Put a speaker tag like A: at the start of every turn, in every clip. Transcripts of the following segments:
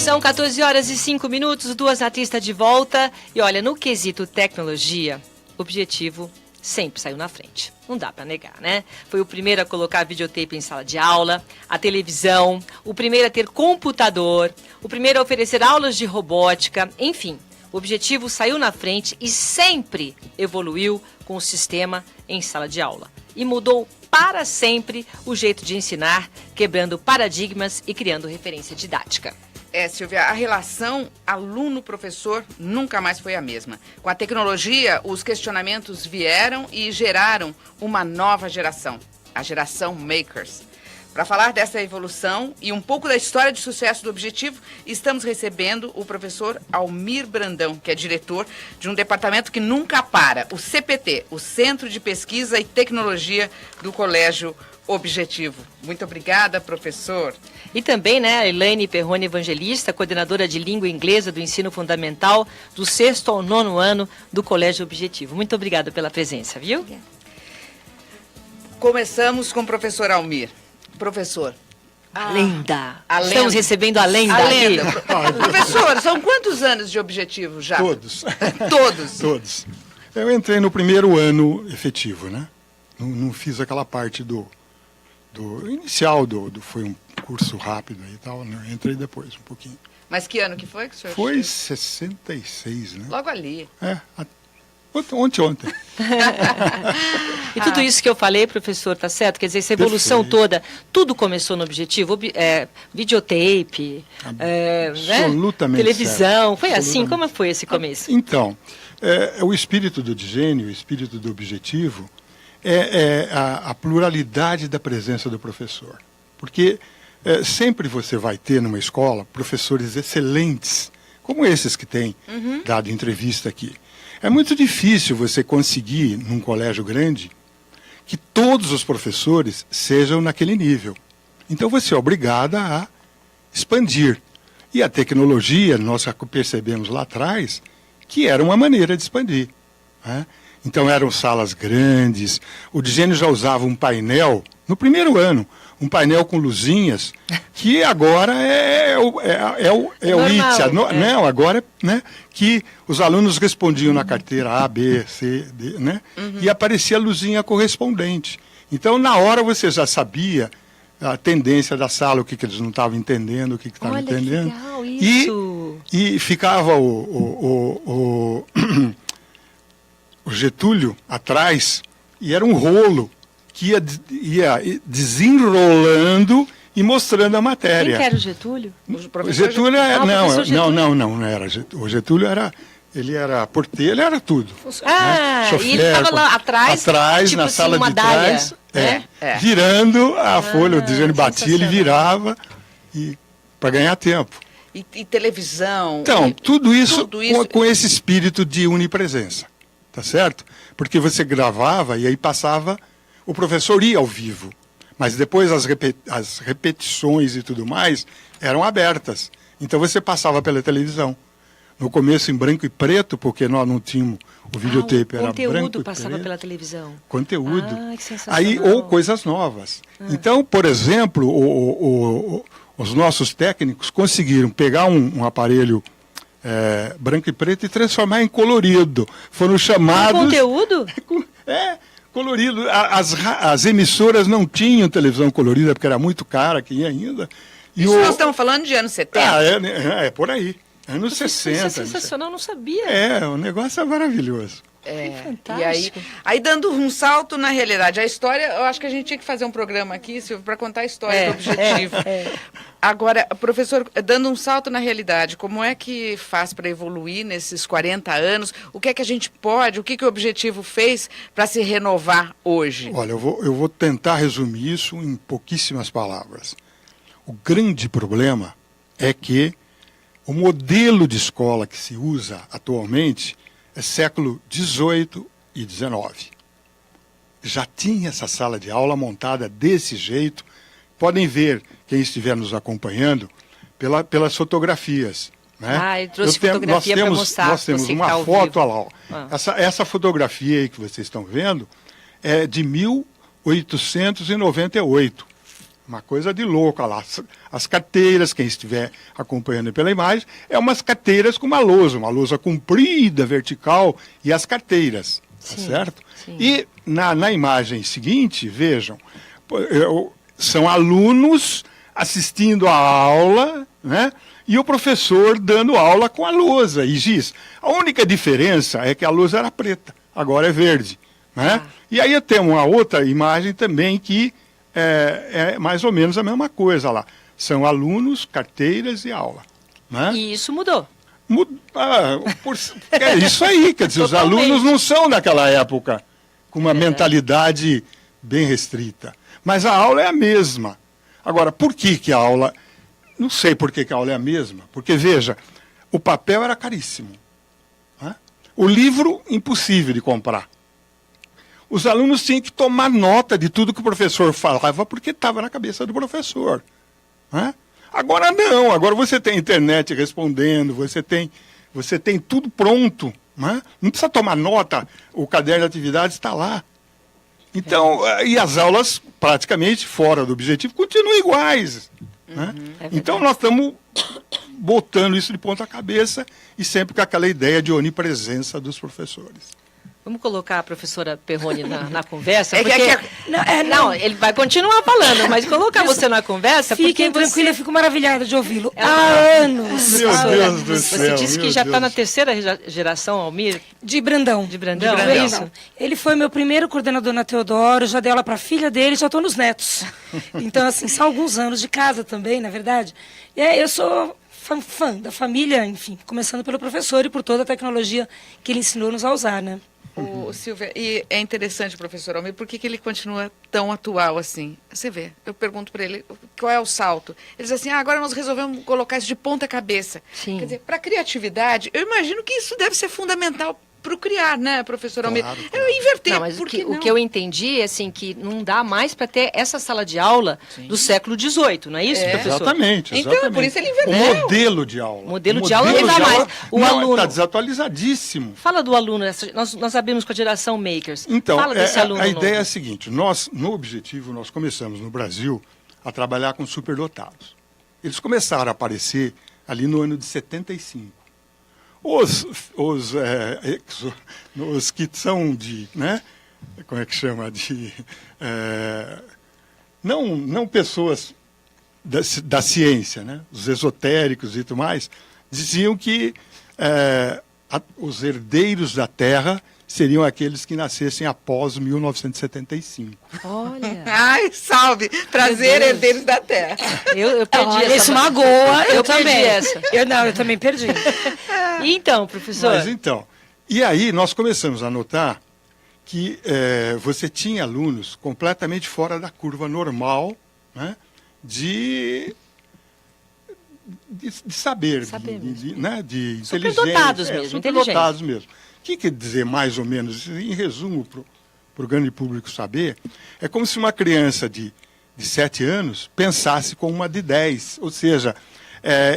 A: São 14 horas e 5 minutos, Duas na Pista de volta. E olha, no quesito tecnologia, o Objetivo sempre saiu na frente. Não dá para negar, né? Foi o primeiro a colocar videotape em sala de aula, a televisão, o primeiro a ter computador, o primeiro a oferecer aulas de robótica, enfim. O Objetivo saiu na frente e sempre evoluiu com o sistema em sala de aula. E mudou para sempre o jeito de ensinar, quebrando paradigmas e criando referência didática.
B: Silvia, a relação aluno-professor nunca mais foi a mesma. Com a tecnologia, os questionamentos vieram e geraram uma nova geração, a geração Makers. Para falar dessa evolução e um pouco da história de sucesso do Objetivo, estamos recebendo o professor Almir Brandão, que é diretor de um departamento que nunca para, o CPT, o Centro de Pesquisa e Tecnologia do Colégio Objetivo. Muito obrigada, professor.
A: E também, né, a Elaine Perrone Evangelista, coordenadora de língua inglesa do ensino fundamental do 6º ao 9º ano do Colégio Objetivo. Muito obrigada pela presença, viu?
C: Obrigada.
B: Começamos com o professor Almir. Professor.
A: Lenda.
B: A lenda.
A: Estamos recebendo a lenda
B: A
A: aqui.
B: lenda. Professor, são quantos anos de Objetivo já?
D: Todos.
B: Todos.
D: Todos. Eu entrei no primeiro ano efetivo, né? Não fiz aquela parte do inicial, foi um curso rápido aí e tal, né? Eu entrei depois um pouquinho.
B: Mas que ano que foi que o senhor
D: Foi
B: chegou?
D: 66, né?
B: Logo ali.
D: Ontem.
A: E tudo isso que eu falei, professor, tá certo? Quer dizer, essa evolução toda, tudo começou no Objetivo, videotape,
D: Absolutamente
A: televisão,
D: certo.
A: foi assim?
D: Absolutamente.
A: Como foi esse começo?
D: Então, o espírito do Digênio, o espírito do Objetivo, é a pluralidade da presença do professor. Porque sempre você vai ter numa escola professores excelentes, como esses que têm dado entrevista aqui. É muito difícil você conseguir, num colégio grande, que todos os professores sejam naquele nível. Então você é obrigada a expandir. E a tecnologia, nós percebemos lá atrás, que era uma maneira de expandir, né? Então eram salas grandes, o Digênio já usava um painel, no primeiro ano, um painel com luzinhas, que agora é o ITSA, não, agora, né, que os alunos respondiam na carteira A, B, C, D, né, e aparecia a luzinha correspondente. Então, na hora você já sabia a tendência da sala, o que eles não estavam entendendo, o que estavam entendendo.
A: Olha, que legal isso.
D: E ficava o Getúlio atrás, e era um rolo que ia desenrolando e mostrando a matéria.
A: Quem que era o Getúlio?
D: O Getúlio não era. O Getúlio ele era porteiro, ele era tudo.
A: Ah,
D: Chofer,
A: e ele estava lá atrás, tipo
D: na
A: assim,
D: sala
A: uma
D: de trás, virando a folha, o Digênio batia, ele virava para ganhar tempo.
B: E televisão.
D: Então, tudo isso com esse espírito de unipresença, tá certo? Porque você gravava e aí passava, o professor ia ao vivo, mas depois as repetições e tudo mais eram abertas. Então você passava pela televisão. No começo em branco e preto, porque nós não tínhamos, o videotape era branco e preto.
A: Conteúdo passava pela televisão.
D: Conteúdo.
A: Que sensacional.
D: Aí, ou coisas novas. Então, por exemplo, os nossos técnicos conseguiram pegar um aparelho branco e preto e transformar em colorido. Foram chamados...
A: Com conteúdo?
D: Colorido. As emissoras não tinham televisão colorida, porque era muito cara aqui ainda.
B: Isso nós estamos falando de anos 70?
D: É por aí. Anos 60.
A: Isso é sensacional, não sabia.
D: O negócio é maravilhoso.
A: Fantástico.
B: E aí, dando um salto na realidade, a história, eu acho que a gente tinha que fazer um programa aqui, Silvio, para contar a história do Objetivo. Agora, professor, dando um salto na realidade, como é que faz para evoluir nesses 40 anos? O que é que a gente pode, o que o Objetivo fez para se renovar hoje?
D: Olha, eu vou tentar resumir isso em pouquíssimas palavras. O grande problema é que o modelo de escola que se usa atualmente é século XVIII e XIX. Já tinha essa sala de aula montada desse jeito. Podem ver, quem estiver nos acompanhando, pelas fotografias. Né?
A: Ele trouxe fotografia para mostrar.
D: Nós temos uma foto, olha lá. Essa fotografia aí que vocês estão vendo é de 1898. Uma coisa de louco, olha lá. As carteiras, quem estiver acompanhando pela imagem, é umas carteiras com uma lousa comprida, vertical, e as carteiras, tá certo?
A: Sim.
D: E na imagem seguinte, vejam, são alunos assistindo a aula, né? E o professor dando aula com a lousa. E diz, a única diferença é que a lousa era preta, agora é verde, né? E aí eu tenho uma outra imagem também que é mais ou menos a mesma coisa lá. São alunos, carteiras e aula. Né?
A: E isso mudou.
D: É isso aí, quer dizer, os alunos não são naquela época com uma mentalidade bem restrita. Mas a aula é a mesma. Agora, por que a aula... Não sei por que a aula é a mesma. Porque, veja, o papel era caríssimo. Né? O livro, impossível de comprar. Os alunos tinham que tomar nota de tudo que o professor falava, porque estava na cabeça do professor. Né? Agora não, agora você tem a internet respondendo, você tem tudo pronto. Né? Não precisa tomar nota, o caderno de atividades está lá. Então, e as aulas, praticamente fora do objetivo, continuam iguais. Né? Então, nós estamos botando isso de ponta cabeça e sempre com aquela ideia de onipresença dos professores.
A: Vamos colocar a professora Perrone na conversa?
C: Não,
A: ele vai continuar falando, mas colocar você na conversa...
C: Fiquem tranquila, eu fico maravilhada de ouvi-lo. Há anos.
D: Meu Deus do céu.
A: Você disse que já está na terceira geração, Almir?
C: De Brandão.
A: De Brandão,
C: é
A: isso?
C: isso. Ele foi meu primeiro coordenador na Teodoro, já dei aula para a filha dele, já estou nos netos. Então, assim, são alguns anos de casa também, na verdade. E eu sou fã da família, enfim, começando pelo professor e por toda a tecnologia que ele ensinou-nos a usar, né?
B: Silvia, e é interessante, professor Almir, por que ele continua tão atual assim? Você vê, eu pergunto para ele qual é o salto. Ele diz assim, agora nós resolvemos colocar isso de ponta cabeça.
A: Sim.
B: Quer dizer, para a criatividade, eu imagino que isso deve ser fundamental para o criar, né, professor Almir?
D: Claro.
B: Eu inverter,
A: Não, mas
B: por
A: o
B: que
A: que eu entendi é assim, que não dá mais para ter essa sala de aula do século XVIII, não é isso, professor?
D: Exatamente.
B: Então, por isso ele inverteu.
D: O modelo de aula.
A: Modelo de aula não dá mais. O aluno...
D: Está desatualizadíssimo.
A: Fala do aluno, nós abrimos com a geração Makers.
D: Então,
A: Fala desse aluno
D: a ideia é
A: novo.
D: a seguinte, nós, no Objetivo, nós começamos no Brasil a trabalhar com superdotados. Eles começaram a aparecer ali no ano de 75. Os que são de, né, como é que chama, não pessoas da ciência, né, os esotéricos e tudo mais, diziam que os herdeiros da Terra seriam aqueles que nascessem após 1975.
A: Olha,
B: Ai, salve! Prazer, herdeiros da terra.
A: eu perdi essa.
C: Isso magoa, eu
A: perdi
C: também.
A: essa.
C: Eu também perdi.
A: E então, professor?
D: Mas então, e aí nós começamos a notar que você tinha alunos completamente fora da curva normal, né, de saber, de inteligência.
A: Superdotados mesmo,
D: superdotados mesmo. O que quer dizer mais ou menos, em resumo, para o grande público saber, é como se uma criança de 7 anos pensasse com uma de 10, ou seja,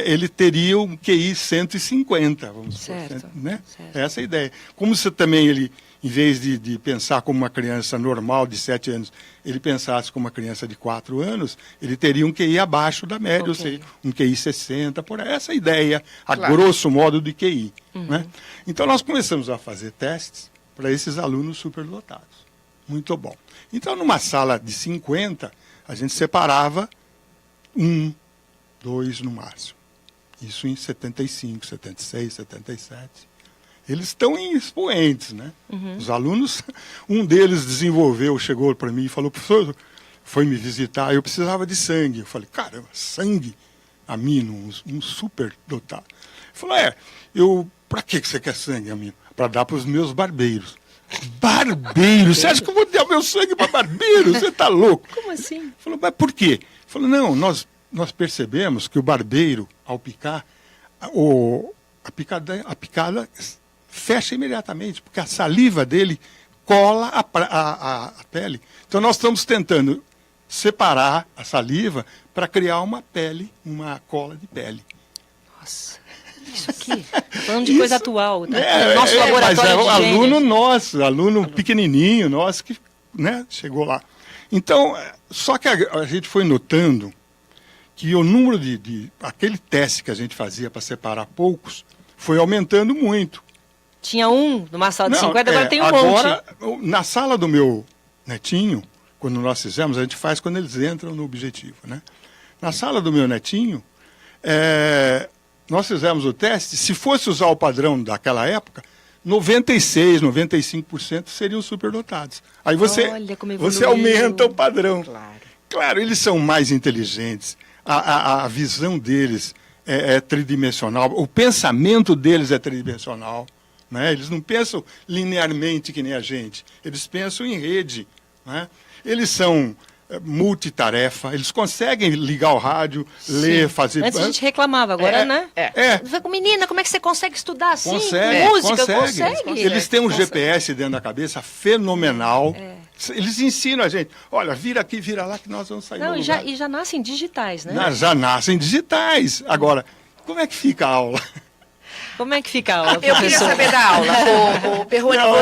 D: ele teria um QI 150, vamos
A: certo,
D: supor, né?
A: certo.
D: Essa é a ideia. Como se também ele, em vez de pensar como uma criança normal de 7 anos, ele pensasse como uma criança de 4 anos, ele teria um QI abaixo da média, ou seja, um QI 60, por aí. Essa é a ideia, a grosso modo, de QI. Né? Então, nós começamos a fazer testes para esses alunos superdotados. Muito bom. Então, numa sala de 50, a gente separava 1, 2 no máximo. Isso em 75, 76, 77. Eles estão em expoentes, né? Os alunos, um deles chegou para mim e falou, professor, foi me visitar, eu precisava de sangue. Eu falei, caramba, sangue? Amino, um super dotado. Ele falou, para que você quer sangue, Amino? Para dar para os meus barbeiros. Barbeiros? Você acha que eu vou dar meu sangue para barbeiro? Você está louco?
A: Como assim?
D: Ele falou, mas por quê? Ele falou, não, nós percebemos que o barbeiro, ao picar, a picada fecha imediatamente, porque a saliva dele cola a pele. Então, nós estamos tentando separar a saliva para criar uma cola de pele.
A: Nossa, isso aqui, falando de coisa atual, tá? Nosso
D: mas
A: laboratório de
D: aluno
A: gênios.
D: nosso, aluno pequenininho nosso que, né, chegou lá. Então, só que a gente foi notando que o número aquele teste que a gente fazia para separar poucos foi aumentando muito.
A: Tinha um numa sala de
D: Não,
A: 50, agora tem um
D: agora,
A: monte.
D: na sala do meu netinho, quando nós fizemos, a gente faz quando eles entram no objetivo, né? Na sala do meu netinho, nós fizemos o teste, se fosse usar o padrão daquela época, 96%, 95% seriam superdotados. Aí
A: Olha como
D: você
A: evoluiu.
D: aumenta o padrão.
B: Claro.
D: Claro, eles são mais inteligentes, a visão deles é tridimensional, o pensamento deles é tridimensional. Né? Eles não pensam linearmente que nem a gente, eles pensam em rede. Né? Eles são multitarefa, eles conseguem ligar o rádio, ler, fazer...
A: Antes a gente reclamava, agora, né? Menina, como é que você consegue estudar assim?
D: Consegue,
A: Com música?
D: consegue. Eles têm um GPS dentro da cabeça fenomenal. Eles ensinam a gente, olha, vira aqui, vira lá que nós vamos sair
A: Não,
D: do
A: e
D: lugar.
A: já nascem digitais, né?
D: Já nascem digitais. Agora, como é que fica a aula?
A: Como é que fica a aula,
B: Eu queria
A: professor?
B: saber da aula. Ô, Perrone,
D: Não,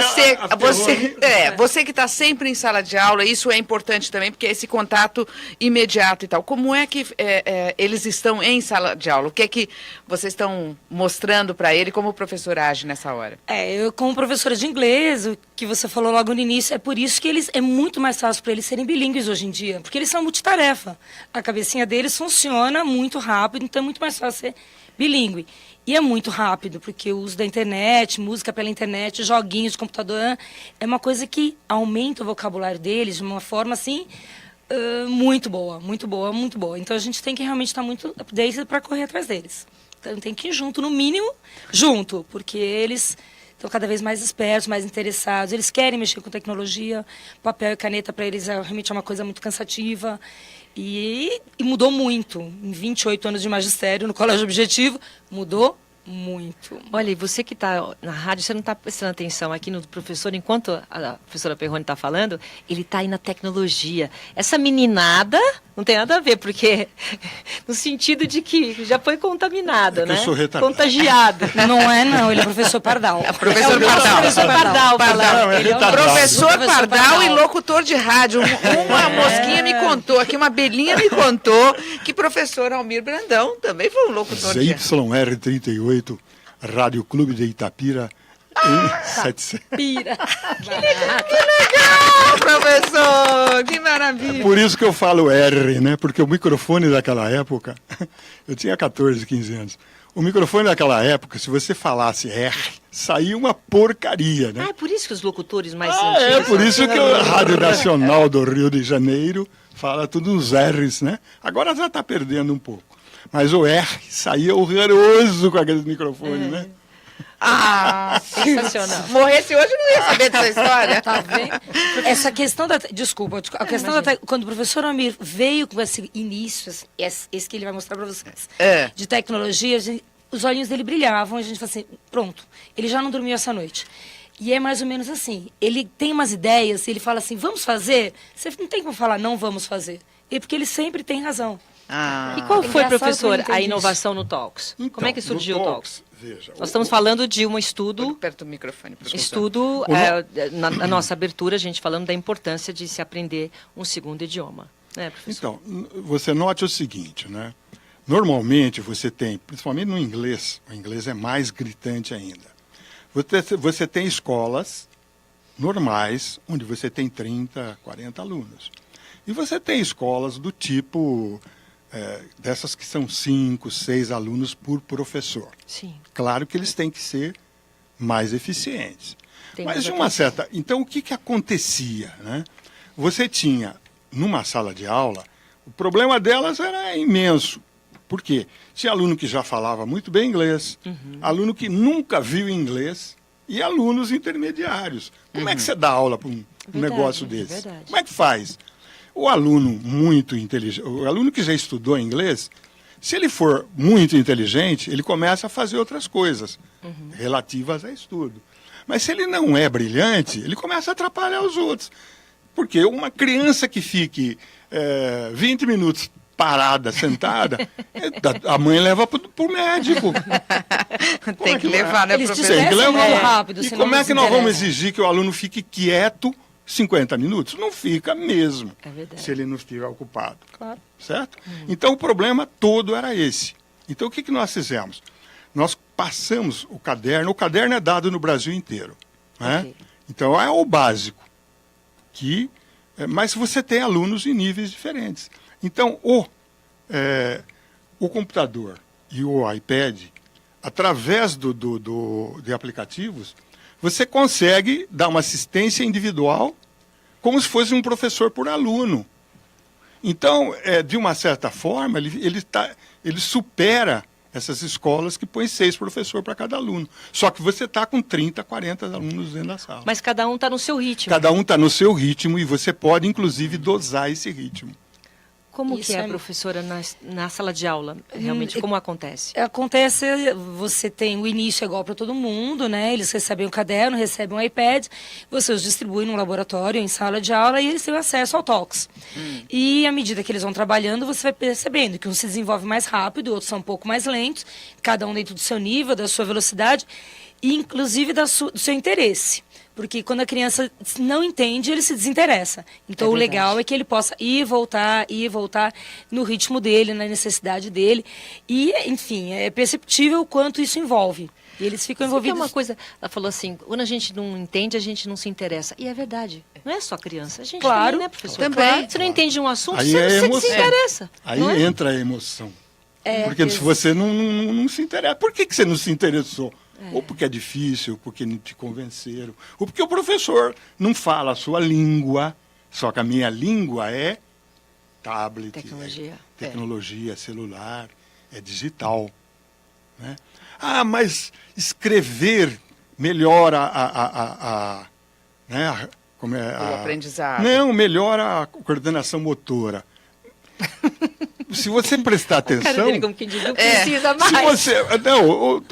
B: você que está sempre em sala de aula, isso é importante também, porque é esse contato imediato e tal. Como é que eles estão em sala de aula? O que é que vocês estão mostrando para ele? Como o professor age nessa hora?
C: Eu, como professora de inglês, o que você falou logo no início, é por isso que é muito mais fácil para eles serem bilíngues hoje em dia, porque eles são multitarefa. A cabecinha deles funciona muito rápido, então é muito mais fácil ser bilíngue. E é muito rápido, porque o uso da internet, música pela internet, joguinhos de computador, é uma coisa que aumenta o vocabulário deles de uma forma, assim, muito boa, muito boa, muito boa. Então, a gente tem que realmente estar muito updated para correr atrás deles. Então, tem que ir junto, no mínimo, junto, porque eles estão cada vez mais espertos, mais interessados, eles querem mexer com tecnologia, papel e caneta para eles realmente é uma coisa muito cansativa. E mudou muito. Em 28 anos de magistério no Colégio Objetivo, mudou muito.
A: Olha, e você que está na rádio, você não está prestando atenção aqui no professor, enquanto a professora Perrone está falando, ele está aí na tecnologia. Essa meninada não tem nada a ver, porque no sentido de que já foi contaminado, né?
D: Eu sou retardado.
A: Contagiado.
C: Não, ele é professor Pardal.
B: Professor
A: o
B: Pardal.
A: professor Pardal falando.
C: Ele é o
B: Professor Pardal
C: Pardal
B: e locutor de rádio. Uma mosquinha me contou, aqui uma abelhinha me contou que professor Almir Brandão também foi um locutor de rádio.
D: ZYR38, Rádio Clube de Itapira, em 700.
C: Pira.
B: Professor, que maravilha.
D: Por isso que eu falo R, né? Porque o microfone daquela época, eu tinha 14, 15 anos. O microfone daquela época, se você falasse R, saía uma porcaria, né?
A: Ah, é por isso que os locutores mais
D: É
A: antigos...
D: por isso que a Rádio Nacional do Rio de Janeiro fala tudo os R's, né? Agora já está perdendo um pouco. Mas o R saía horroroso com aquele microfone, né?
B: Ah,
A: Sensacional.
B: morresse hoje eu não ia saber dessa história.
C: Tá vendo? Essa questão da... Desculpa, a questão quando o professor Almir veio com esse início, esse que ele vai mostrar para vocês, de tecnologia, os olhinhos dele brilhavam, a gente falou assim, pronto, ele já não dormiu essa noite. E é mais ou menos assim, ele tem umas ideias, ele fala assim, vamos fazer? Você não tem como falar, não vamos fazer. Porque ele sempre tem razão.
A: E qual foi,
C: engraçado
A: professor,
C: que eu não
A: a
C: entendi
A: inovação no Talks?
D: Então,
A: Como é que surgiu
D: no
A: o Talks?
D: Veja,
A: Nós estamos falando de um estudo,
B: Perto do microfone, professor.
A: na nossa abertura, a gente falando da importância de se aprender um segundo idioma. Né, professor?
D: Então, você note o seguinte, né? Normalmente você tem, principalmente no inglês, o inglês é mais gritante ainda. Você tem escolas normais, onde você tem 30, 40 alunos. E você tem escolas do tipo, dessas que são 5, 6 alunos por professor.
A: Sim.
D: Claro que eles têm que ser mais eficientes.
A: Tem
D: Mas
A: mais
D: de uma certa... Então, o que acontecia, né? Você tinha, numa sala de aula, o problema delas era imenso. Por quê? Tinha aluno que já falava muito bem inglês, aluno que nunca viu inglês e alunos intermediários. Como é que você dá aula para um negócio desse?
A: Verdade.
D: Como é que faz? O aluno muito inteligente, o aluno que já estudou inglês, se ele for muito inteligente, ele começa a fazer outras coisas relativas a estudo. Mas se ele não é brilhante, ele começa a atrapalhar os outros. Porque uma criança que fique 20 minutos parada, sentada, a mãe leva para o médico.
B: Tem que levar, né,
C: Eles
B: professor?
C: dispersam muito rápido.
D: E
C: senão
D: como é
C: não
D: que nós vamos
C: desinteressa.
D: exigir que o aluno fique quieto 50 minutos? Não fica mesmo,
A: É verdade.
D: se ele não estiver ocupado.
C: Claro.
D: Certo? Então, o problema todo era esse. Então, o que nós fizemos? Nós passamos o caderno é dado no Brasil inteiro. Né?
A: Ok.
D: Então, é o básico. Mas você tem alunos em níveis diferentes. Então, o computador e o iPad, através de aplicativos, você consegue dar uma assistência individual como se fosse um professor por aluno. Então, de uma certa forma, ele supera essas escolas que põem 6 professores para cada aluno. Só que você está com 30, 40 alunos dentro da sala.
A: Mas cada um está no seu ritmo.
D: Cada um está no seu ritmo e você pode, inclusive, dosar esse ritmo.
A: Como
C: Isso
A: que é,
C: é-
A: professora, na sala de aula? Realmente, como acontece?
C: Acontece, você tem o início é igual para todo mundo, né? Eles recebem o caderno, recebem o iPad, você os distribui num laboratório, em sala de aula, e eles têm acesso ao Talks. E à medida que eles vão trabalhando, você vai percebendo que um se desenvolve mais rápido, outros são um pouco mais lentos, cada um dentro do seu nível, da sua velocidade, e inclusive do seu interesse. Porque quando a criança não entende, ele se desinteressa. Então, o
A: verdade.
C: legal é que ele possa ir e voltar no ritmo dele, na necessidade dele. E, enfim, é perceptível o quanto isso envolve. E eles ficam
A: Sabe que é
C: envolvidos.
A: uma coisa, ela falou assim, quando a gente não entende, a gente não se interessa. E é verdade. Não é só criança, a gente
C: Claro.
A: também, né, professor?
B: Também.
A: Claro. Você não entende um assunto,
D: Aí
A: você
D: é
A: não se
D: emoção.
A: desinteressa.
D: Aí
A: não é?
D: entra a emoção. Porque se você não se interessa, por que você não se interessou? Ou porque é difícil, ou porque não te convenceram, ou porque o professor não fala a sua língua, só que a minha língua é tablet,
A: Tecnologia.
D: tecnologia, celular, é digital. Né? Ah, mas escrever melhora como é,
B: O aprendizado.
D: Não, melhora a coordenação motora. Se você prestar
A: A cara
D: atenção...
A: dele, como quem diz, não precisa
D: Se
A: mais.
D: você,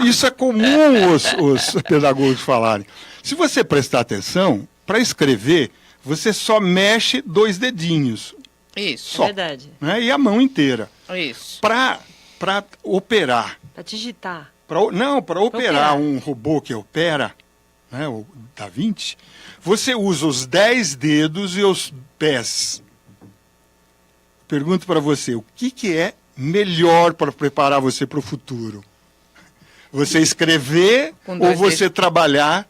D: isso é comum os pedagogos falarem. Se você prestar atenção, para escrever, você só mexe 2 dedinhos.
B: Isso.
D: Só.
A: Verdade.
D: Né? E a mão inteira.
B: Isso.
D: Para operar,
A: Para digitar.
D: para operar
A: operar.
D: um robô que opera, né, o Da Vinci, você usa os 10 dedos e os pés. Pergunto para você, o que é melhor para preparar você para o futuro? Você escrever
B: Com
D: ou
B: 2
D: você
B: dedos.
D: trabalhar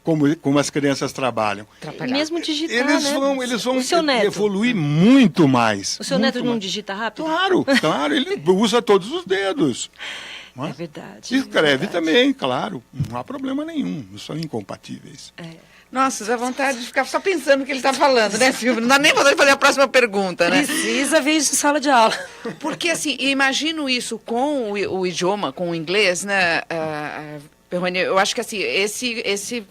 D: como as crianças trabalham?
A: E mesmo digitar,
D: Eles
A: né?
D: vão
A: O seu neto,
D: evoluir muito mais.
A: o seu
D: muito
A: neto não
D: mais.
A: digita rápido?
D: Claro, ele usa todos os dedos. Não
A: É
D: é?
A: verdade.
D: Escreve
A: verdade.
D: também, claro. Não há problema nenhum, não são incompatíveis.
B: Nossa, dá vontade de ficar só pensando o que ele está falando, né, Silvio? Não dá nem vontade de fazer a próxima pergunta, né?
C: Precisa ver isso em sala de aula.
B: Porque, assim, imagino isso com o idioma, com o inglês, né, Perrone? Eu acho que, assim, esse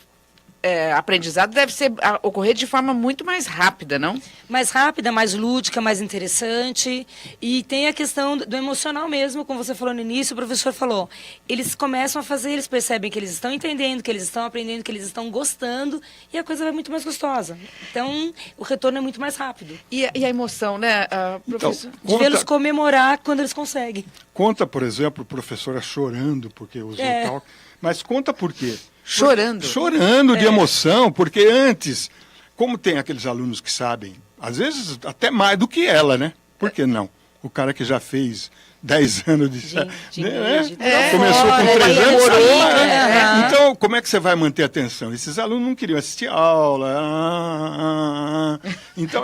B: aprendizado deve ocorrer de forma muito mais rápida, não?
C: Mais rápida, mais lúdica, mais interessante. E tem a questão do emocional mesmo, como você falou no início, o professor falou. Eles começam a fazer, eles percebem que eles estão entendendo, que eles estão aprendendo, que eles estão gostando, e a coisa vai muito mais gostosa. Então, o retorno é muito mais rápido.
B: E a emoção, né, professor?
C: De vê-los comemorar quando eles conseguem.
D: Conta, por exemplo, professora chorando porque usou tal. Mas conta por quê?
B: Chorando?
D: Chorando de emoção, porque antes, como tem aqueles alunos que sabem, às vezes até mais do que ela, né? Por que não? O cara que já fez 10 anos de
A: inglês, de tudo
D: começou
C: fora,
D: com 3
C: ele
D: anos.
C: demorou,
D: sabe?
C: né?
D: Então, como é que você vai manter a atenção? Esses alunos não queriam assistir aula. Então,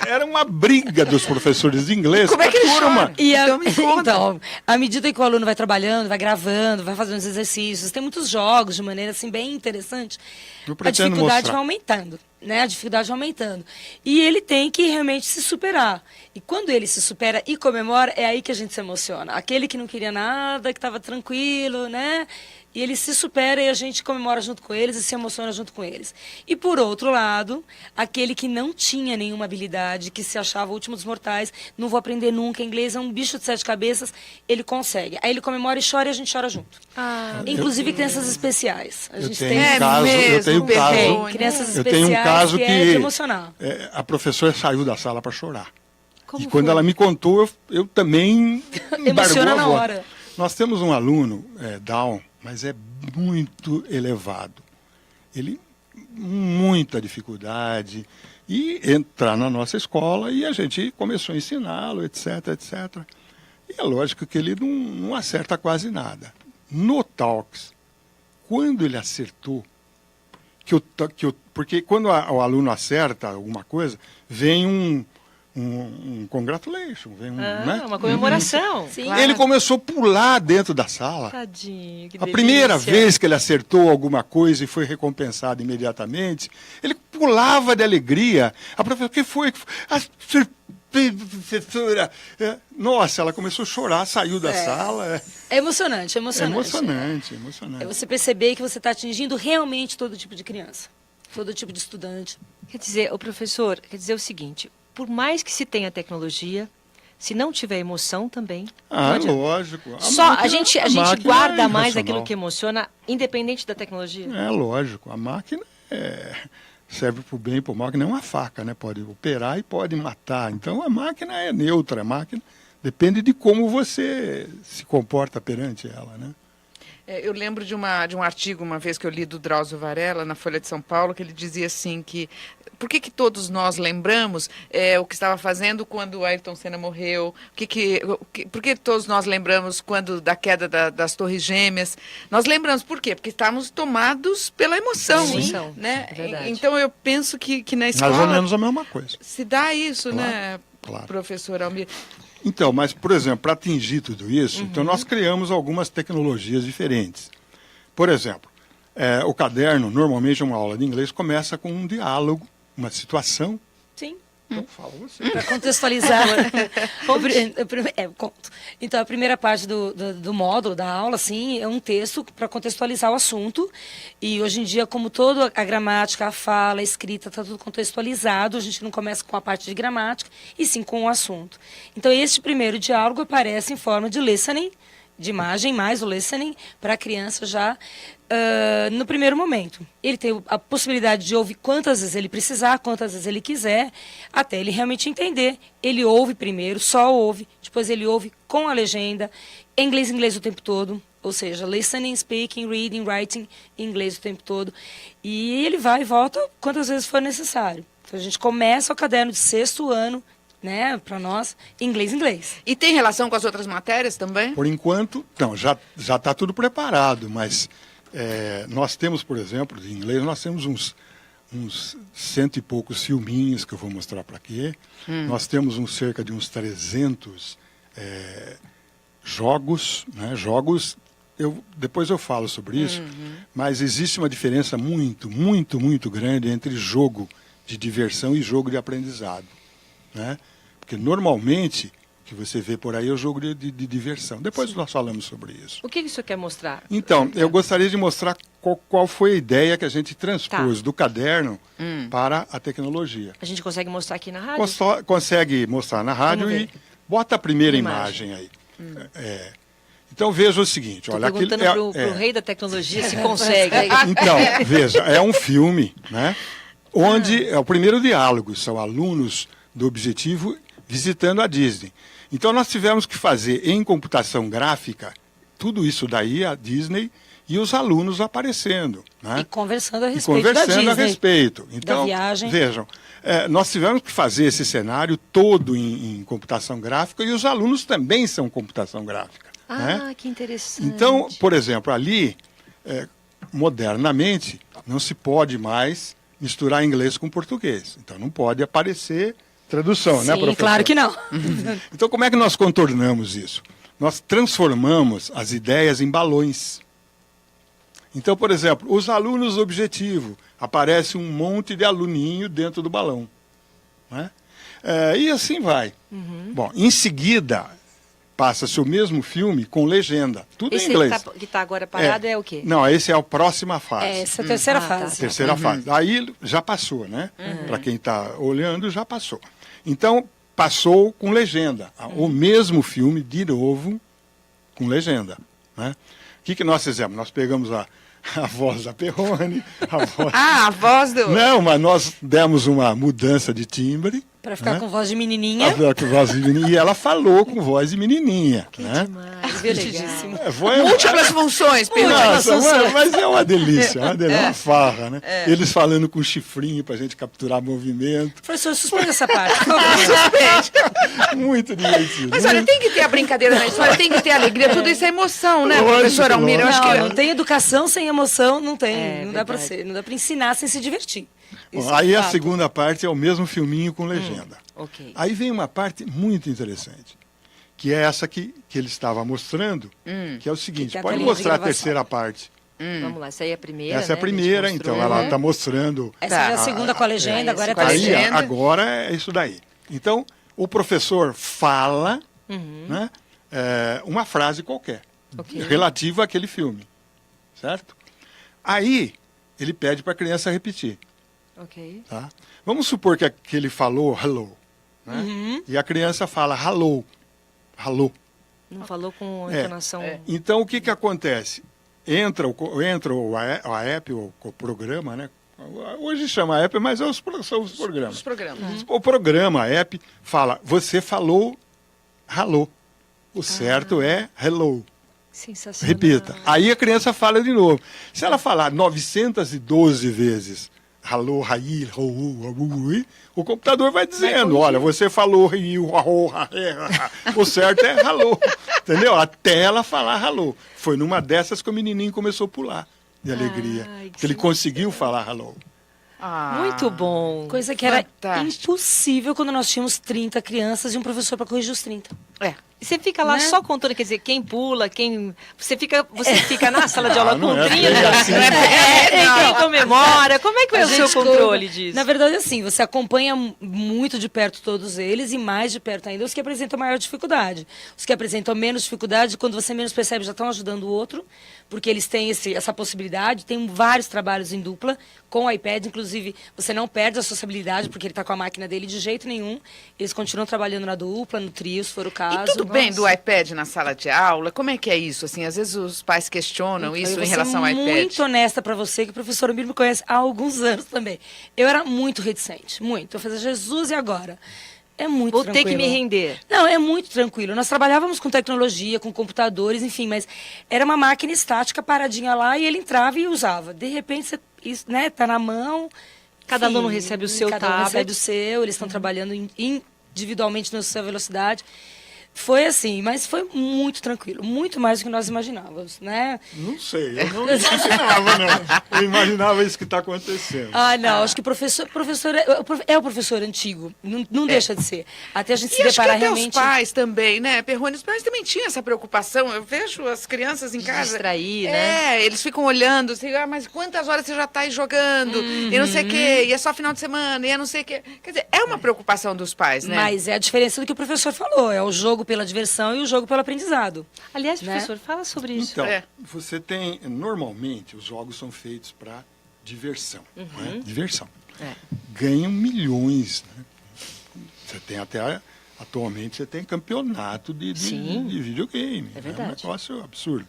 D: era uma briga dos professores de inglês.
B: Como é que eles
D: Turma,
B: choram?
C: E
B: Então, me conta.
C: então, à medida que o aluno vai trabalhando, vai gravando, vai fazendo os exercícios, tem muitos jogos de maneira assim bem interessante,
D: Eu
C: a
D: pretendo
C: dificuldade
D: mostrar.
C: vai aumentando, né? A dificuldade vai aumentando. E ele tem que realmente se superar. E quando ele se supera e comemora, é aí que a gente se emociona. Aquele que não queria nada, que estava tranquilo, né? E ele se supera e a gente comemora junto com eles e se emociona junto com eles. E por outro lado, aquele que não tinha nenhuma habilidade, que se achava o último dos mortais, não vou aprender nunca, inglês é um bicho de 7 cabeças, ele consegue. Aí ele comemora e chora e a gente chora junto. Inclusive crianças especiais. A
D: Eu
C: gente
D: tenho
C: tem
D: um caso, eu tenho um caso,
C: tem crianças
D: eu
C: especiais
D: tenho um caso
C: que
D: que
C: é de emocionar.
D: a professora saiu da sala para chorar.
A: Como
D: E quando
A: foi?
D: ela me contou, eu também embargou
C: Emociona
D: a
C: na
D: voz.
C: hora.
D: Nós temos um aluno, Down, mas é muito elevado. Ele muito muita dificuldade, e entrar na nossa escola, e a gente começou a ensiná-lo, etc, etc. E é lógico que ele não acerta quase nada. No Talks, quando ele acertou, porque quando o aluno acerta alguma coisa, vem um congratulation, vem né?
A: Uma comemoração.
C: Sim.
B: Claro.
D: Ele começou a pular dentro da sala.
A: Tadinho, que
D: A
A: delícia.
D: primeira vez que ele acertou alguma coisa e foi recompensado imediatamente, ele pulava de alegria. A professora, o que foi? Professora. Nossa, ela começou a chorar, saiu da sala.
C: É emocionante, é emocionante.
D: Emocionante,
C: É
D: emocionante.
C: você perceber que você está atingindo realmente todo tipo de criança, todo tipo de estudante.
A: Quer dizer, o professor, quer dizer o seguinte, por mais que se tenha tecnologia, se não tiver emoção também, não
D: Ah,
A: adianta.
D: lógico.
A: A gente
D: máquina
A: guarda
D: é
A: mais
D: irracional.
A: aquilo que emociona, independente da tecnologia.
D: É lógico, a máquina serve para o bem e para o mal, que nem uma faca, né? Pode operar e pode matar. Então a máquina é neutra, a máquina depende de como você se comporta perante ela, né?
B: Eu lembro de um artigo, uma vez que eu li do Drauzio Varela, na Folha de São Paulo, que ele dizia assim que... Por que todos nós lembramos o que estava fazendo quando Ayrton Senna morreu? Por que todos nós lembramos quando da queda das Torres Gêmeas? Nós lembramos por quê? Porque estávamos tomados pela emoção.
A: Sim.
B: Né?
A: É verdade.
B: Então eu penso que na
D: Mais
B: escola
D: ou menos a mesma coisa.
B: se dá isso,
D: Claro,
B: né,
D: claro.
B: professor Almir?
D: Então, mas, por exemplo, para atingir tudo isso, então nós criamos algumas tecnologias diferentes. Por exemplo, o caderno, normalmente uma aula de inglês, começa com um diálogo, uma situação.
C: Sim.
D: Então, fala você.
C: Para contextualizar. Eu conto. Então, a primeira parte do módulo, da aula, sim, é um texto para contextualizar o assunto. E hoje em dia, como toda a gramática, a fala, a escrita, está tudo contextualizado, a gente não começa com a parte de gramática, e sim com o assunto. Então, este primeiro diálogo aparece em forma de listening, de imagem, mais o listening, para a criança já no primeiro momento. Ele tem a possibilidade de ouvir quantas vezes ele precisar, quantas vezes ele quiser, até ele realmente entender. Ele ouve primeiro, só ouve, depois ele ouve com a legenda, em inglês o tempo todo, ou seja, listening, speaking, reading, writing, em inglês o tempo todo. E ele vai e volta quantas vezes for necessário. Então a gente começa o caderno de 6º ano, né, para nós, inglês.
B: E tem relação com as outras matérias também?
D: Por enquanto, não, já está tudo preparado, mas nós temos, por exemplo, de inglês, nós temos uns 100 e poucos filminhos que eu vou mostrar para aqui. Nós temos cerca de uns 300 jogos, né, depois eu falo sobre isso, mas existe uma diferença muito, muito, muito grande entre jogo de diversão e jogo de aprendizado, né? Porque normalmente o que você vê por aí é o jogo de diversão. Depois nós falamos sobre isso.
A: O que isso quer mostrar?
D: Então, eu gostaria de mostrar qual foi a ideia que a gente transpôs do caderno para a tecnologia.
A: A gente consegue mostrar aqui na rádio?
D: Consegue mostrar na rádio
A: Vamos
D: e
A: ver.
D: bota a primeira
A: Imagem.
D: imagem aí. Então veja o seguinte,
A: Estou
D: olha,
A: perguntando pro rei da tecnologia se consegue.
D: Então, veja, é um filme, né? Onde é o primeiro diálogo, são alunos do Objetivo visitando a Disney. Então nós tivemos que fazer em computação gráfica tudo isso daí, a Disney, e os alunos aparecendo, né?
C: E conversando a
D: E
C: respeito
D: conversando
C: da Disney.
D: a respeito. Então,
C: viagem.
D: vejam, nós tivemos que fazer esse cenário todo em computação gráfica e os alunos também são computação gráfica. Né?
A: Que interessante.
D: Então, por exemplo, ali, modernamente, não se pode mais misturar inglês com português. Então, não pode aparecer tradução, né,
C: Sim,
D: professor?
C: claro que não.
D: Então, como é que nós contornamos isso? Nós transformamos as ideias em balões. Então, por exemplo, os alunos objetivo, aparece um monte de aluninho dentro do balão. Né? E assim vai. Bom, em seguida, passa-se o mesmo filme com legenda, tudo
A: Esse
D: em inglês.
A: que está agora parado é o quê?
D: Não, esse é a próxima fase.
C: Essa é a terceira
A: tá.
C: fase.
D: Terceira fase. Aí já passou, né? Para quem está olhando, já passou. Então, passou com legenda. O mesmo filme, de novo, com legenda. Né? O que nós fizemos? Nós pegamos a voz da Perrone, a voz...
B: A voz do...
D: Não, mas nós demos uma mudança de timbre,
C: Pra ficar
D: né?
C: com voz de menininha.
D: Com voz de menininha. E ela falou com voz de menininha.
A: Que
D: né?
A: demais,
C: Divertidíssimo.
B: Múltiplas funções,
D: Nossa,
C: funções.
D: mas é uma delícia, uma farra, né? Eles falando com chifrinho pra gente capturar movimento.
C: Professor, suspende essa parte, por favor.
D: Muito divertido.
B: Mas olha, tem que ter a brincadeira na história, tem que ter a alegria, tudo isso é emoção, né,
D: Lógico,
B: professora Almira? Eu acho que
C: Não tem educação sem emoção, não tem.
A: É,
C: não dá pra
A: verdade.
C: ser, não dá pra ensinar sem se divertir.
D: Bom,
C: Isso é
D: aí a
C: fato.
D: segunda parte é o mesmo filminho com legenda.
A: Ok.
D: Aí vem uma parte muito interessante, que é essa que ele estava mostrando, que é o seguinte,
C: Que é a
D: pode
C: telinha de
D: mostrar a
C: gravação.
D: terceira parte.
A: Vamos lá, essa aí é a primeira,
D: Essa é a
A: né?
D: primeira,
A: gente
D: então,
A: mostrou.
D: ela está mostrando...
C: Essa já é a segunda com a legenda, agora é a
B: com a
D: Aí,
C: terceira.
B: legenda.
D: agora é isso daí. Então, o professor fala né, uma frase qualquer,
A: Ok.
D: relativa àquele filme, certo? Aí, ele pede para a criança repetir.
A: Ok.
D: Tá? Vamos supor que ele falou hello, né? E a criança fala hello, hello.
A: Não falou com
D: É.
A: entonação...
D: Então, o que acontece? Entra a app, o programa, né? Hoje chama app, mas são os programas.
B: os programas.
D: O programa, a app, fala, você falou hello. O certo é hello.
A: Sensacional.
D: Repita. Aí a criança fala de novo. Se ela falar 912 vezes hello, raí, o computador vai dizendo, olha, você falou o certo é hello. Entendeu? Até ela falar hello. Foi numa dessas que o menininho começou a pular de alegria.
A: Ai,
D: Que ele conseguiu falar hello.
B: Ah,
A: Muito bom.
C: Coisa que era
B: Fantástico.
C: impossível quando nós tínhamos 30 crianças e um professor para corrigir os 30.
B: É.
A: E você fica lá
C: Né?
A: só contando, quer dizer, quem pula, quem... Você fica na sala de aula
D: não
A: com
D: é
A: 30,
D: bem assim.
A: quem comemora, como é que é
C: A
A: o seu
C: gente
A: controle
C: conta.
A: disso?
C: Na verdade, assim, você acompanha muito de perto todos eles e mais de perto ainda os que apresentam maior dificuldade. Os que apresentam menos dificuldade, quando você menos percebe, já estão ajudando o outro, porque eles têm essa possibilidade. Tem vários trabalhos em dupla com o iPad, inclusive você não perde a sociabilidade, porque ele está com a máquina dele de jeito nenhum. Eles continuam trabalhando na dupla, no trio, se for o caso.
B: E tudo bem
C: Nossa.
B: do iPad na sala de aula? Como é que é isso? Assim, às vezes os pais questionam
C: Eu
B: isso
C: vou
B: em
C: ser
B: relação ao iPad.
C: muito honesta pra você, que o professor Amir me conhece há alguns anos também. Eu era muito reticente, muito. Eu fazia Jesus e agora? É muito
A: Vou
C: tranquilo.
A: ter que me render.
C: Não, é muito tranquilo. Nós trabalhávamos com tecnologia, com computadores, enfim, mas era uma máquina estática paradinha lá e ele entrava e usava. De repente, você, isso, né, tá na mão.
A: Cada
C: enfim,
A: aluno recebe o seu
C: cada um
A: tablet.
C: recebe o seu, eles estão trabalhando individualmente na sua velocidade. Foi assim, mas foi muito tranquilo, muito mais do que nós imaginávamos, né?
D: Não sei, eu não imaginava, não. Eu imaginava isso que está acontecendo.
C: Ah, não, acho que o professor é o professor antigo, não deixa de ser. Até a gente se
B: E acho que
C: deparar
B: até
C: realmente...
B: os pais também, né, Perrone? Os pais também tinham essa preocupação. Eu vejo as crianças em
A: De
B: casa...
A: distrair, né?
B: Eles ficam olhando, assim, mas quantas horas você já está aí jogando? E não sei o quê, e é só final de semana, e é não sei o quê. Quer dizer, é uma preocupação dos pais, né?
C: Mas é a diferença do que o professor falou, é o jogo pela diversão e o jogo pelo aprendizado.
A: Aliás,
C: Né?
A: professor, fala sobre isso.
D: Então,
B: É.
D: você tem, normalmente, os jogos são feitos para diversão. Né? Diversão.
A: É.
D: Ganham milhões. Né? Você tem até, atualmente, você tem campeonato de videogame.
A: É verdade.
D: É um negócio absurdo.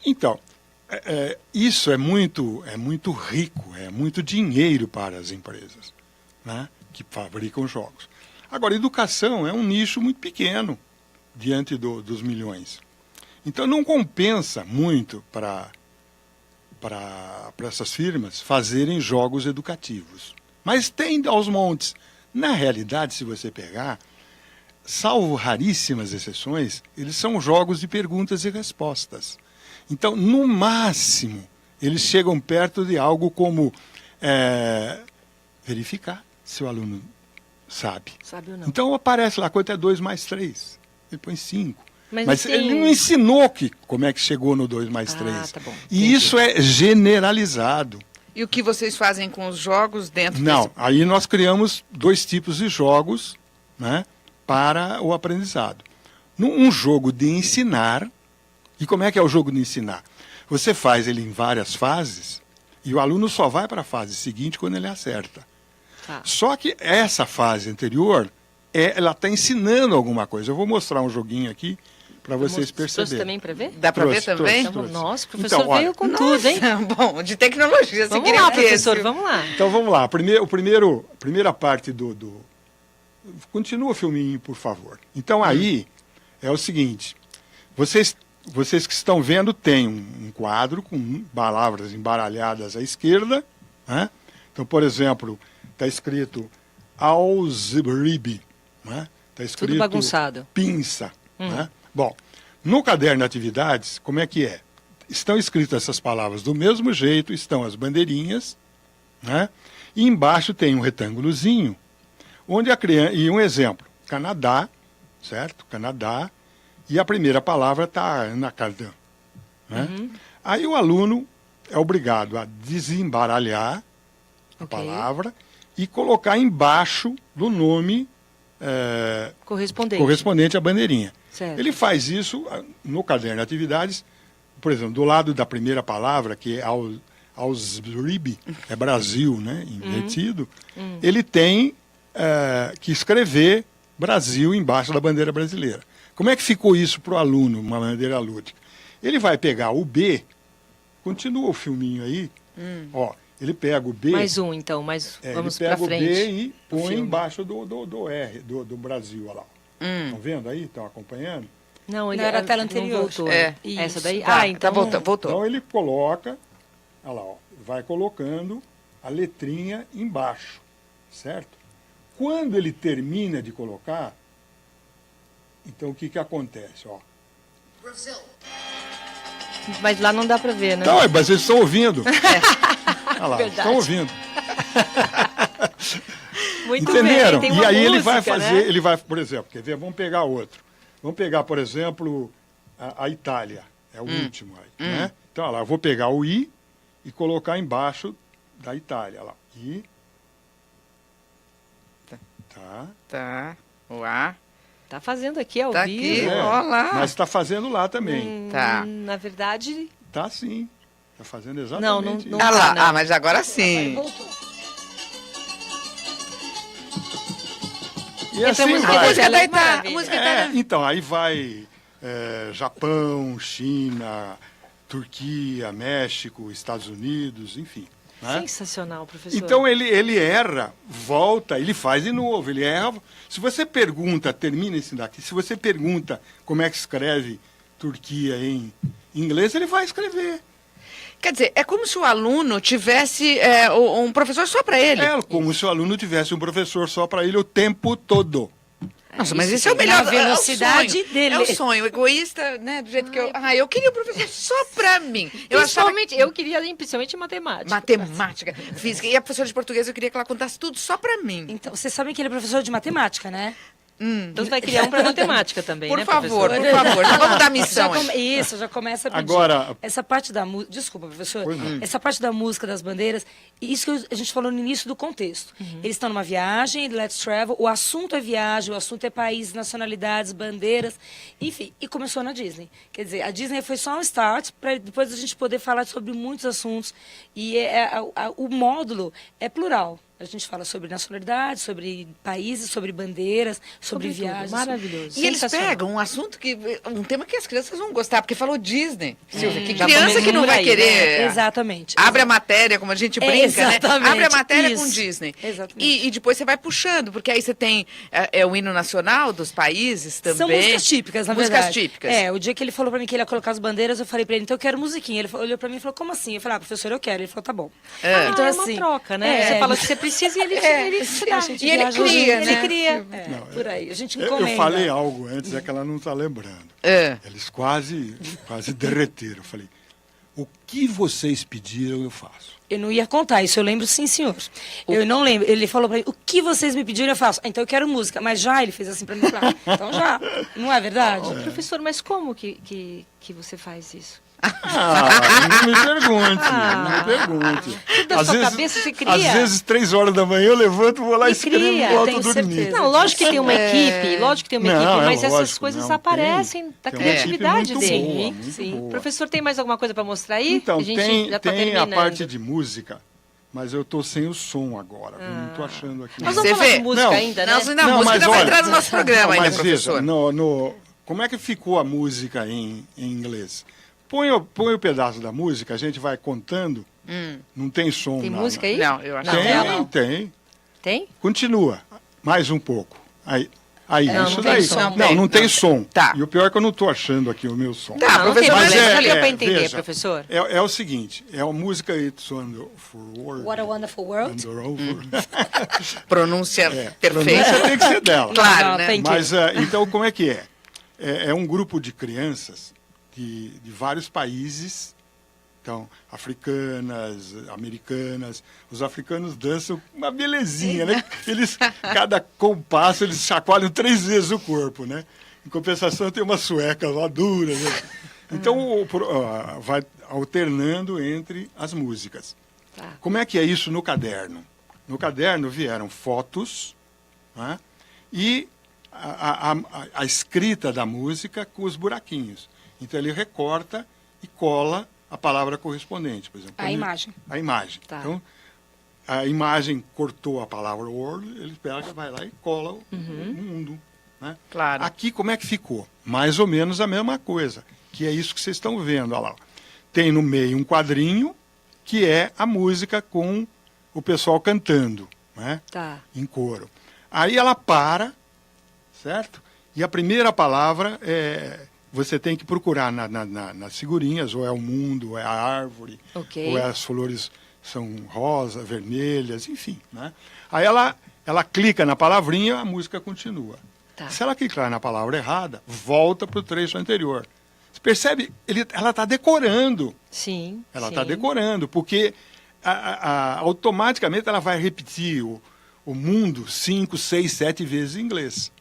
D: Então, isso é muito rico, é muito dinheiro para as empresas, né? Que fabricam jogos. Agora, educação é um nicho muito pequeno diante dos milhões. Então, não compensa muito para essas firmas fazerem jogos educativos. Mas tem aos montes. Na realidade, se você pegar, salvo raríssimas exceções, eles são jogos de perguntas e respostas. Então, no máximo, eles chegam perto de algo como verificar se o aluno sabe.
A: Sabe ou não?
D: Então aparece lá, quanto é 2 mais 3? Ele põe 5. Mas
A: tem-
D: ele não ensinou como é que chegou no 2 mais 3.
A: tá bom.
D: E
A: Entendi.
D: isso é generalizado.
B: E o que vocês fazem com os jogos dentro
D: Não,
B: desse...
D: aí nós criamos 2 tipos de jogos, né, para o aprendizado. Um jogo de ensinar. E como é que é o jogo de ensinar? Você faz ele em várias fases e o aluno só vai para a fase seguinte quando ele acerta.
A: Tá.
D: Só que essa fase anterior, ela está ensinando alguma coisa. Eu vou mostrar um joguinho aqui para vocês
A: Trouxe
D: perceberem.
A: também para ver?
B: Dá para ver
D: Trouxe,
B: também?
A: Então,
D: trouxe.
A: nossa, o professor
D: Então, olha,
A: veio com tudo, hein?
B: Bom, de tecnologia, você
A: Vamos
B: queria
A: lá,
B: o quê,
A: professor,
B: Silvio?
A: vamos lá.
D: Então vamos lá. A primeira parte Continua o filminho, por favor. Então aí é o seguinte, vocês que estão vendo tem um quadro com palavras embaralhadas à esquerda, né? Então, por exemplo, está escrito alzebribe, né? Está escrito
A: Tudo bagunçado.
D: pinça. Né? Bom, no caderno de atividades, como é que é? Estão escritas essas palavras do mesmo jeito, estão as bandeirinhas, né? E embaixo tem um retângulozinho, onde a criança. E um exemplo, Canadá, certo? Canadá, e a primeira palavra está Ana Cardan. Né? Aí o aluno é obrigado a desembaralhar a palavra e colocar embaixo do nome correspondente à bandeirinha.
A: Certo.
D: Ele faz isso no caderno de atividades, por exemplo, do lado da primeira palavra, que é Ausribe, é Brasil, né, invertido, ele tem que escrever Brasil embaixo da bandeira brasileira. Como é que ficou isso para o aluno, uma maneira lúdica? Ele vai pegar o B, continua o filminho aí, ó, ele pega o B...
A: Mais um, então, vamos para frente.
D: Ele pega o B e põe embaixo do R, do Brasil, olha lá. Estão vendo aí? Estão acompanhando?
A: Não, ele
C: Não, era a tela anterior.
A: Voltou.
C: Isso.
A: Essa daí?
B: Então voltou.
D: Então ele coloca, olha lá, ó, vai colocando a letrinha embaixo, certo? Quando ele termina de colocar, então o que acontece? Ó?
A: Mas lá não dá para ver, né?
D: Não, mas eles estão ouvindo. Olha lá,
A: Verdade.
D: estão ouvindo.
A: Muito
D: Entenderam?
A: bem. Tem
D: E
A: uma
D: aí ele
A: música,
D: vai fazer,
A: né?
D: ele vai, por exemplo, quer ver? Vamos pegar outro. Vamos pegar, por exemplo, a Itália. É o último aí, né? Então, olha lá, eu vou pegar o I e colocar embaixo da Itália. Olha lá. I. Tá.
B: Tá. O A.
A: Tá fazendo aqui ao
B: Tá
A: vivo.
B: aqui. Ó lá.
D: Mas está fazendo lá também.
B: Tá.
A: Na verdade,
D: Tá sim. Está fazendo exatamente
A: não
D: isso.
B: Ah lá.
A: não.
B: Ah, mas agora sim.
C: Voltou.
D: E assim
A: música
D: vai.
A: da
B: música da
A: Itália,
B: Itália.
A: maravilha.
B: Música
D: É,
B: italiana.
D: então, aí vai Japão, China, Turquia, México, Estados Unidos, enfim. Né?
A: Sensacional, professor.
D: Então ele erra, volta, ele faz de novo, ele erra. Se você pergunta, termina esse daqui, se você pergunta como é que escreve Turquia em inglês, ele vai escrever.
B: Quer dizer, é como se o aluno tivesse um professor só para ele.
D: É como se o aluno tivesse um professor só para ele o tempo todo.
B: Nossa, mas esse é o melhor.
C: Na velocidade
B: é o sonho,
C: dele.
B: É o sonho, egoísta, né? Do jeito que eu. Eu queria um professor só para mim. Eu achava
A: Principalmente, eu queria, principalmente matemática.
B: matemática, física. E a professora de português eu queria que ela contasse tudo só para mim.
C: Então, vocês sabem que ele é professor de matemática, né?
A: Então você vai criar um para matemática também,
B: Por
A: né,
B: favor,
A: professor?
B: por favor. Já vamos dar missão.
C: Isso, já começa a pedir.
D: Agora-
C: Essa parte da música... Desculpa, professor.
D: Pois não.
C: Essa parte da música, das bandeiras, isso que a gente falou no início do contexto. Eles estão numa viagem, let's travel, o assunto é viagem, o assunto é país, nacionalidades, bandeiras, enfim. E começou na Disney. Quer dizer, a Disney foi só um start para depois a gente poder falar sobre muitos assuntos. E o módulo é plural. A gente fala sobre nacionalidade, sobre países, sobre bandeiras, sobre
A: Sobre tudo.
C: viagens.
A: Maravilhoso.
B: E eles
A: Sensacional.
B: pegam um assunto um tema que as crianças vão gostar, porque falou Disney, Silvia. Que
A: Já
B: criança
A: começou
B: que não
A: por
B: vai
A: aí,
B: querer.
A: né?
C: Exatamente.
B: Abre a matéria, como a gente brinca, né?
C: exatamente,
B: Abre a matéria
C: isso.
B: com Disney.
C: Exatamente.
B: E depois você vai puxando, porque aí você tem o hino nacional dos países também.
C: São músicas típicas, na
B: músicas
C: verdade.
B: típicas.
C: O dia que ele falou pra mim que ele ia colocar as bandeiras, eu falei pra ele, então eu quero musiquinha. Ele olhou pra mim e falou, como assim? Eu falei, professor, eu quero. Ele falou, tá bom.
A: Então é
C: assim,
A: uma troca, né? Você fala que você precisa e ele te dá.
C: a gente
B: E ele
C: viaja
B: cria,
C: junto,
B: né?
C: Ele cria. Por aí. A gente encomenda.
D: Eu falei algo antes, é que ela não está lembrando. Eles quase derreteram. Eu falei, o que vocês pediram, eu faço.
C: Eu não ia contar, isso eu lembro sim, senhor. Eu não lembro. Ele falou pra mim, o que vocês me pediram, eu faço. Então eu quero música. Mas já, ele fez assim pra mim. Então já. Não é verdade?
A: Professor, mas como que você faz isso?
D: Não me pergunte, não me pergunte.
A: Tudo da sua cabeça você cria.
D: Às vezes, 3 horas da manhã, eu levanto, vou lá
A: E
D: escrevo
A: cria,
D: e volto
C: tenho
D: a dormir.
C: certeza.
A: Não, lógico que tem uma equipe,
D: Não, é
A: mas essas
D: lógico,
A: coisas
D: não,
A: aparecem da
D: tem uma equipe
A: criatividade
D: muito
A: dele.
D: boa, muito
A: Sim.
D: boa.
A: Professor, tem mais alguma coisa para mostrar aí?
D: Então,
A: a gente
D: tem
A: já tá
D: a
A: terminando.
D: parte de música, mas eu tô sem o som agora, eu não tô achando aqui.
A: Nós
B: Você
A: vamos falar
B: vê?
A: de música
D: Não,
A: ainda, né?
B: Não, a
D: Não,
B: música
D: mas
B: ainda vai
D: olha-
B: entrar no nosso programa ainda,
D: Mas
B: professor.
D: veja, como é que ficou a música em inglês? Põe o pedaço da música, a gente vai contando, não tem som.
A: Tem
D: na-
A: música aí?
B: Não, eu acho
A: Não,
B: que
A: ela
D: Tem,
A: não.
D: tem.
A: Tem?
D: Continua, mais um pouco. Aí,
A: Não,
D: isso
A: não tem
D: daí.
A: som.
D: Não tem som.
B: Tá.
D: E o pior é que eu não estou achando aqui o meu som.
B: Tá,
A: não tem
B: professor,
A: problema.
B: mas
A: Só deu para entender,
D: veja,
A: professor.
D: É o seguinte, é a música It's Wonderful
C: What a Wonderful World.
B: pronúncia perfeita.
D: Pronúncia tem que ser dela.
B: Claro,
C: Não,
B: né?
C: tem que-
D: Mas, então, como é que é? É um grupo de crianças de vários países, então, africanas, americanas. Os africanos dançam uma belezinha, né? Cada compasso, eles chacoalham 3 vezes o corpo, né? Em compensação, tem umas suecas lá duras, né? Então, vai alternando entre as músicas.
A: Tá.
D: Como é que é isso no caderno? No caderno vieram fotos, né? E a escrita da música com os buraquinhos. Então ele recorta e cola a palavra correspondente, por exemplo.
C: A imagem.
D: A imagem.
A: Tá.
D: Então, a imagem cortou a palavra world, ele pega, vai lá e cola o mundo. Né?
B: Claro.
D: Aqui, como é que ficou? Mais ou menos a mesma coisa, que é isso que vocês estão vendo. Olha lá. Tem no meio um quadrinho, que é a música com o pessoal cantando, né?
A: Tá.
D: Em coro. Aí ela para, certo? E a primeira palavra você tem que procurar nas figurinhas, ou é o mundo, ou é a árvore,
A: Ok.
D: ou é as flores são rosa, vermelhas, enfim. Né? Aí ela clica na palavrinha, a música continua.
A: Tá.
D: Se ela clicar na palavra errada, volta para o trecho anterior. Você percebe? Ela está decorando.
A: Sim.
D: Ela
A: sim.
D: está decorando, porque automaticamente ela vai repetir o mundo 5, 6, 7 vezes em inglês.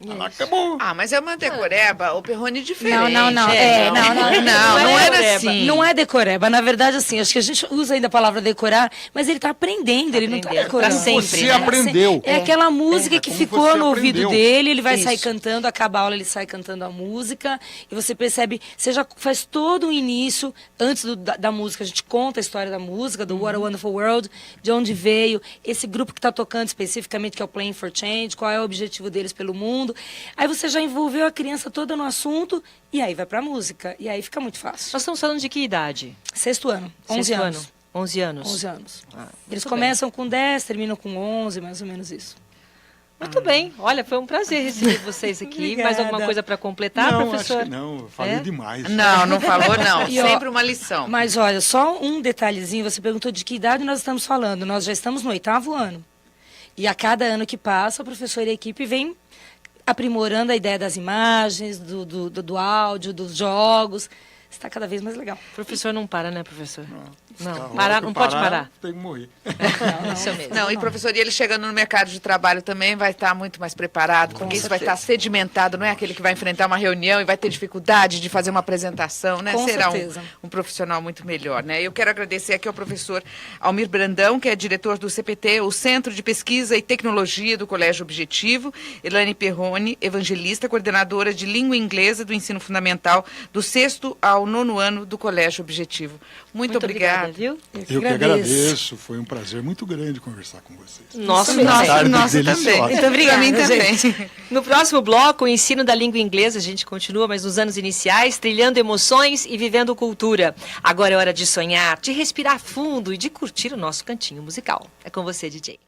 D: Ela acabou.
B: Ah, mas é uma decoreba, o Perrone diferente.
C: Não.
B: Não
A: Não
B: era
A: decoreba.
B: assim.
C: Não é decoreba. Na verdade, assim, acho que a gente usa ainda a palavra decorar, mas ele está aprendendo, ele não está
A: aprendendo.
C: decorando.
A: Pra sempre,
D: Você
A: né?
D: aprendeu.
C: É aquela música que
D: como
C: ficou
D: você
C: no ouvido
D: aprendeu.
C: dele, ele vai
B: Isso.
C: sair cantando, acaba a aula, ele sai cantando a música, e você percebe, você já faz todo o início, antes da música, a gente conta a história da música, do What a Wonderful World, de onde veio, esse grupo que está tocando especificamente, que é o Playing for Change, qual é o objetivo deles pelo mundo. Aí você já envolveu a criança toda no assunto, e aí vai pra música, e aí fica muito fácil.
A: Nós estamos falando de que idade?
C: 6º ano, 11
A: Sexto
C: anos.
A: ano. 11 anos.
C: 11 anos.
A: Ah,
C: Eles
A: muito
C: começam com 10, terminam com 11, mais ou menos isso.
A: Muito bem. Olha, foi um prazer receber vocês aqui.
C: Obrigada.
A: Mais alguma coisa para completar,
D: não,
A: professor?
D: acho que não. Eu falei
A: É?
D: demais.
B: Não falou não.
C: E, ó,
B: Sempre uma lição.
C: Mas olha, só um detalhezinho, você perguntou de que idade nós estamos falando. Nós já estamos no 8º ano. E a cada ano que passa, o professor e a equipe vem aprimorando a ideia das imagens, do áudio, dos jogos. Está cada vez mais legal.
A: O professor não para, né, professor? Não,
D: Tá,
A: parar,
D: hora que
A: não pode parar.
D: Tem que morrer.
A: Isso mesmo.
B: Não, e professor, e ele chegando no mercado de trabalho também vai estar muito mais preparado, porque isso vai estar sedimentado, não é aquele que vai enfrentar uma reunião e vai ter dificuldade de fazer uma apresentação, né?
C: Com
B: Será
C: certeza.
B: um profissional muito melhor, né? Eu quero agradecer aqui ao professor Almir Brandão, que é diretor do CPT, o Centro de Pesquisa e Tecnologia do Colégio Objetivo, Elaine Perrone, evangelista, coordenadora de língua inglesa do ensino fundamental do 6º ao 9º ano do Colégio Objetivo. Muito obrigada.
A: viu?
D: Eu que agradeço. Foi um prazer muito grande conversar com vocês.
A: Nossa,
D: Tarde
B: nossa
D: deliciosa.
B: também.
C: Muito obrigada,
B: Pra mim também.
A: No próximo bloco, o ensino da língua inglesa, a gente continua, mas nos anos iniciais, trilhando emoções e vivendo cultura. Agora é hora de sonhar, de respirar fundo e de curtir o nosso cantinho musical. É com você, DJ.